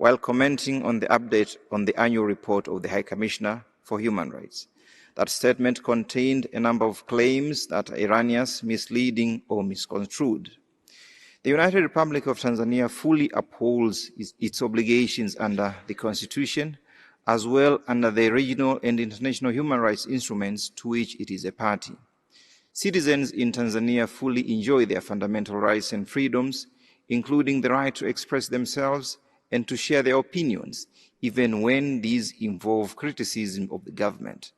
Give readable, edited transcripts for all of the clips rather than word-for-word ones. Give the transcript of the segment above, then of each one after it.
while commenting on the update on the annual report of the High Commissioner for Human Rights. That statement contained a number of claims that are erroneous, misleading, or misconstrued. The United Republic of Tanzania fully upholds its obligations under the Constitution, as well under the regional and international human rights instruments to which it is a party. Citizens in Tanzania fully enjoy their fundamental rights and freedoms, including the right to express themselves and to share their opinions, even when these involve criticism of the government.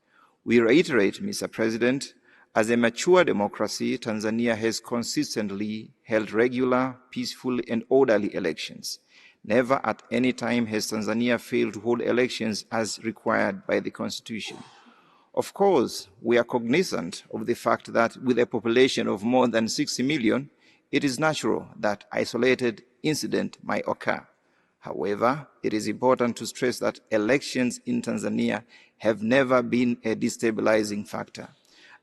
We reiterate, Mr. President, as a mature democracy, Tanzania has consistently held regular, peaceful, and orderly elections. Never at any time has Tanzania failed to hold elections as required by the Constitution. Of course, we are cognizant of the fact that with a population of more than 60 million, it is natural that isolated incidents might occur. However, it is important to stress that elections in Tanzania have never been a destabilizing factor.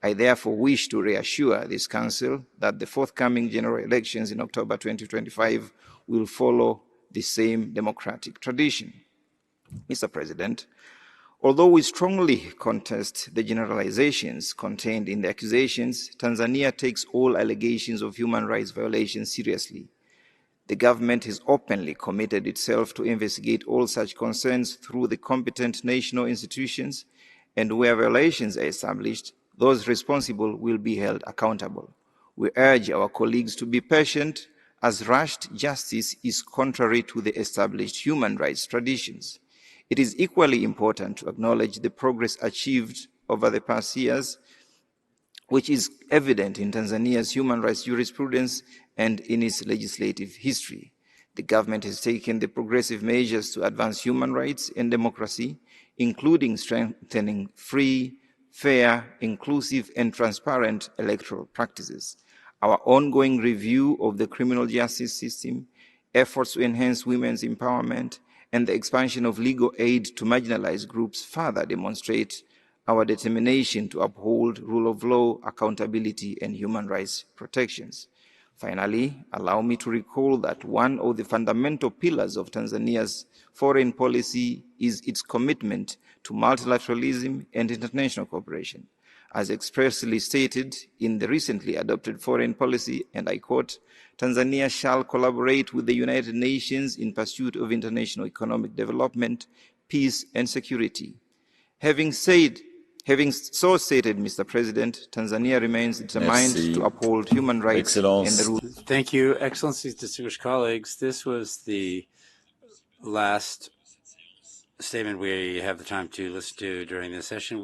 I therefore wish to reassure this Council that the forthcoming general elections in October 2025 will follow the same democratic tradition. Mr. President, although we strongly contest the generalizations contained in the accusations, Tanzania takes all allegations of human rights violations seriously. The government has openly committed itself to investigate all such concerns through the competent national institutions, and where violations are established, those responsible will be held accountable. We urge our colleagues to be patient, as rushed justice is contrary to the established human rights traditions. It is equally important to acknowledge the progress achieved over the past years, which is evident in Tanzania's human rights jurisprudence and in its legislative history. The government has taken the progressive measures to advance human rights and democracy, including strengthening free, fair, inclusive, and transparent electoral practices. Our ongoing review of the criminal justice system, efforts to enhance women's empowerment, and the expansion of legal aid to marginalized groups further demonstrate our determination to uphold rule of law, accountability, and human rights protections. Finally, allow me to recall that one of the fundamental pillars of Tanzania's foreign policy is its commitment to multilateralism and international cooperation. As expressly stated in the recently adopted foreign policy, and I quote, Tanzania shall collaborate with the United Nations in pursuit of international economic development, peace, and security. Having so stated, Mr. President, Tanzania remains determined to uphold human rights and the rule. Thank you, Excellencies, distinguished colleagues. This was the last statement we have the time to listen to during this session.